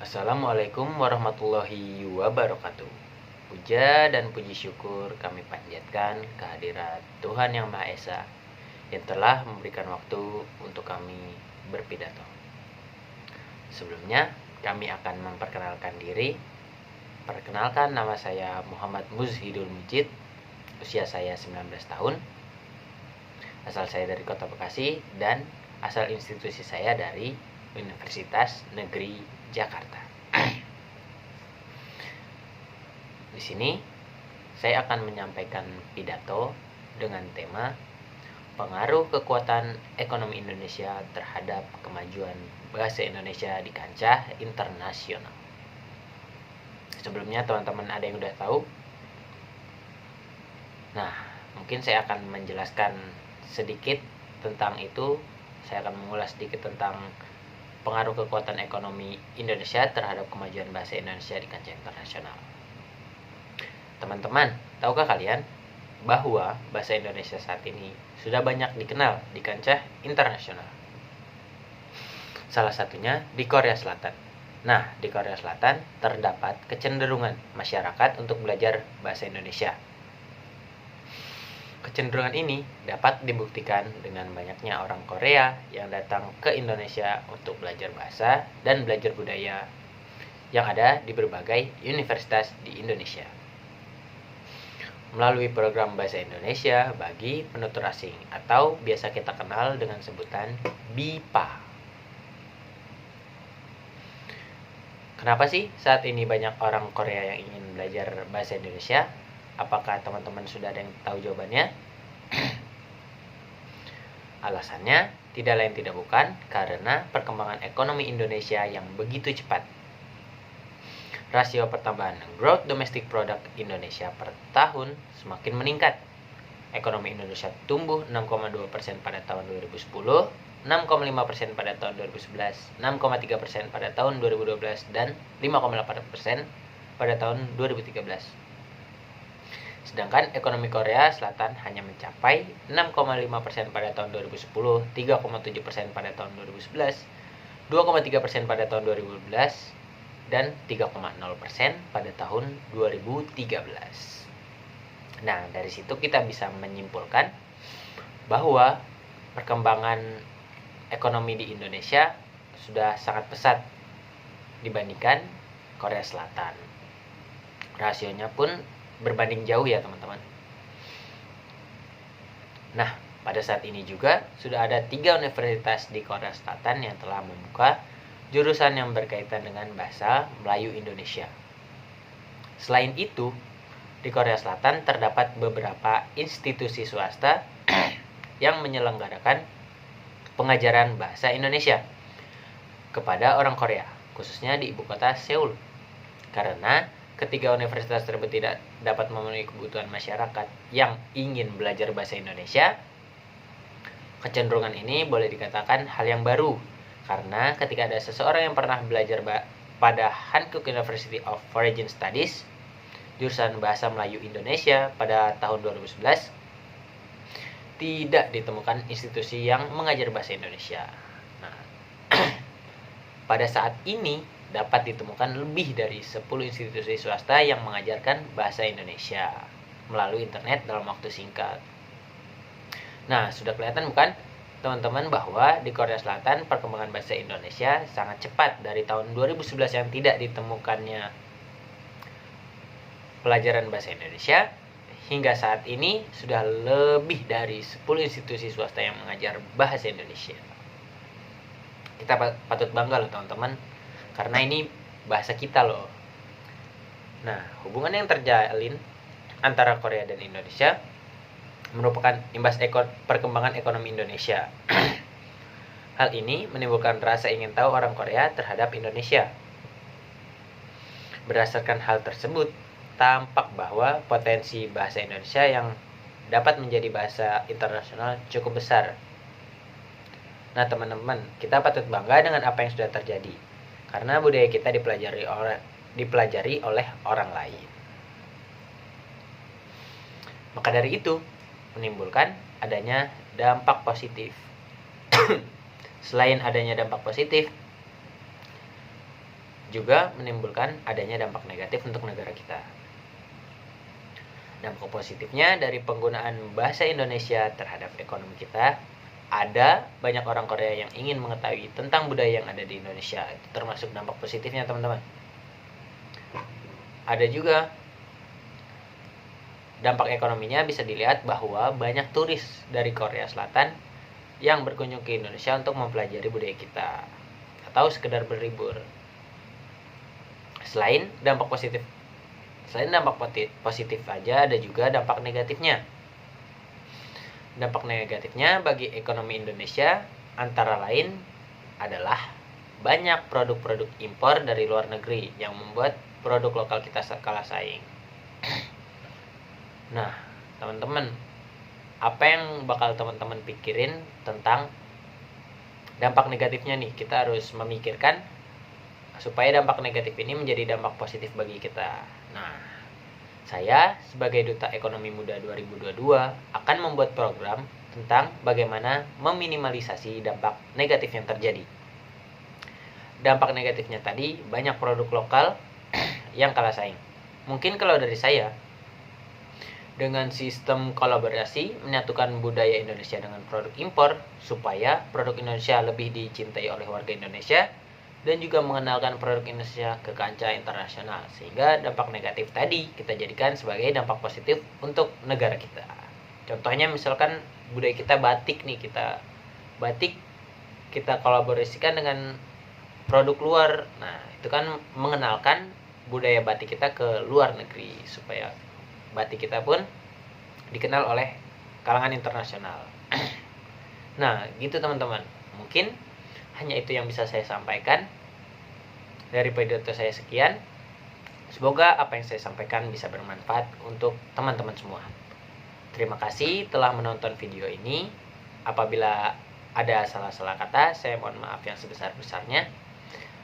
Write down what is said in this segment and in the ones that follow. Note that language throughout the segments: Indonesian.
Assalamualaikum warahmatullahi wabarakatuh. Puja dan puji syukur kami panjatkan kehadirat Tuhan Yang Maha Esa yang telah memberikan waktu untuk kami berpidato. Sebelumnya, kami akan memperkenalkan diri. Perkenalkan, nama saya Muhammad Muzhidul Mujid. Usia saya 19 tahun. Asal saya dari Kota Bekasi dan asal institusi saya dari Universitas Negeri Jakarta. Di sini saya akan menyampaikan pidato dengan tema pengaruh kekuatan ekonomi Indonesia terhadap kemajuan bahasa Indonesia di kancah internasional. Sebelumnya teman-teman ada yang udah tahu? Nah, mungkin saya akan menjelaskan sedikit tentang itu. Saya akan mengulas sedikit tentang pengaruh kekuatan ekonomi Indonesia terhadap kemajuan bahasa Indonesia di kancah internasional. Teman-teman, tahukah kalian bahwa bahasa Indonesia saat ini sudah banyak dikenal di kancah internasional? Salah satunya di Korea Selatan. Nah, di Korea Selatan terdapat kecenderungan masyarakat untuk belajar bahasa Indonesia. Kecenderungan ini dapat dibuktikan dengan banyaknya orang Korea yang datang ke Indonesia untuk belajar bahasa dan belajar budaya yang ada di berbagai universitas di Indonesia. Melalui program Bahasa Indonesia bagi penutur asing atau biasa kita kenal dengan sebutan BIPA. Kenapa sih saat ini banyak orang Korea yang ingin belajar bahasa Indonesia? Apakah teman-teman sudah ada yang tahu jawabannya? Alasannya tidak lain tidak bukan karena perkembangan ekonomi Indonesia yang begitu cepat. Rasio pertambahan Gross Domestic Product Indonesia per tahun semakin meningkat. Ekonomi Indonesia tumbuh 6,2% pada tahun 2010, 6,5% pada tahun 2011, 6,3% pada tahun 2012, dan 5,8% pada tahun 2013. Sedangkan ekonomi Korea Selatan hanya mencapai 6,5% pada tahun 2010, 3,7% pada tahun 2011, 2,3% pada tahun 2012, dan 3,0% pada tahun 2013. Nah, dari situ kita bisa menyimpulkan bahwa perkembangan ekonomi di Indonesia sudah sangat pesat dibandingkan Korea Selatan. Rasionya pun berbanding jauh ya teman-teman. Nah, pada saat ini juga sudah ada 3 universitas di Korea Selatan yang telah membuka jurusan yang berkaitan dengan bahasa Melayu Indonesia. Selain itu, di Korea Selatan terdapat beberapa institusi swasta yang menyelenggarakan pengajaran bahasa Indonesia kepada orang Korea, khususnya di ibu kota Seoul. Karena ketiga universitas tersebut tidak dapat memenuhi kebutuhan masyarakat yang ingin belajar bahasa Indonesia, kecenderungan ini boleh dikatakan hal yang baru. Karena ketika ada seseorang yang pernah belajar pada Hankook University of Foreign Studies, jurusan Bahasa Melayu Indonesia pada tahun 2011, tidak ditemukan institusi yang mengajar bahasa Indonesia. Nah, pada saat ini dapat ditemukan lebih dari 10 institusi swasta yang mengajarkan bahasa Indonesia melalui internet dalam waktu singkat. Nah, sudah kelihatan bukan teman-teman bahwa di Korea Selatan perkembangan bahasa Indonesia sangat cepat. Dari tahun 2011 yang tidak ditemukannya pelajaran bahasa Indonesia, hingga saat ini sudah lebih dari 10 institusi swasta yang mengajar bahasa Indonesia. Kita patut bangga loh teman-teman, karena ini bahasa kita loh. Nah, hubungan yang terjalin antara Korea dan Indonesia merupakan imbas perkembangan ekonomi Indonesia. Hal ini menimbulkan rasa ingin tahu orang Korea terhadap Indonesia. Berdasarkan hal tersebut, tampak bahwa potensi bahasa Indonesia yang dapat menjadi bahasa internasional cukup besar. Nah, teman-teman, kita patut bangga dengan apa yang sudah terjadi, karena budaya kita dipelajari oleh orang lain. Maka dari itu, menimbulkan adanya dampak positif. Selain adanya dampak positif, juga menimbulkan adanya dampak negatif untuk negara kita. Dampak positifnya dari penggunaan bahasa Indonesia terhadap ekonomi kita, ada banyak orang Korea yang ingin mengetahui tentang budaya yang ada di Indonesia. Itu termasuk dampak positifnya, teman-teman. Ada juga dampak ekonominya, bisa dilihat bahwa banyak turis dari Korea Selatan yang berkunjung ke Indonesia untuk mempelajari budaya kita atau sekedar berlibur. Selain dampak positif aja, ada juga dampak negatifnya. Dampak negatifnya bagi ekonomi Indonesia antara lain adalah banyak produk-produk impor dari luar negeri yang membuat produk lokal kita kalah saing. Nah, teman-teman, apa yang bakal teman-teman pikirin tentang dampak negatifnya nih? Kita harus memikirkan supaya dampak negatif ini menjadi dampak positif bagi kita. Nah, saya sebagai Duta Ekonomi Muda 2022 akan membuat program tentang bagaimana meminimalisasi dampak negatif yang terjadi. Dampak negatifnya tadi banyak produk lokal yang kalah saing. Mungkin kalau dari saya, dengan sistem kolaborasi menyatukan budaya Indonesia dengan produk impor supaya produk Indonesia lebih dicintai oleh warga Indonesia dan juga mengenalkan produk Indonesia ke kancah internasional, sehingga dampak negatif tadi kita jadikan sebagai dampak positif untuk negara kita. Contohnya misalkan budaya kita batik nih, kita kolaborasikan dengan produk luar. Nah, itu kan mengenalkan budaya batik kita ke luar negeri supaya batik kita pun dikenal oleh kalangan internasional. Nah, gitu teman-teman. Mungkin hanya itu yang bisa saya sampaikan. Dari pidato saya sekian. Semoga apa yang saya sampaikan bisa bermanfaat untuk teman-teman semua. Terima kasih telah menonton video ini. Apabila ada salah-salah kata, saya mohon maaf yang sebesar-besarnya.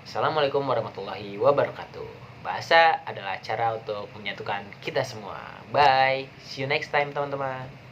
Assalamualaikum warahmatullahi wabarakatuh. Bahasa adalah cara untuk menyatukan kita semua. Bye. See you next time, teman-teman.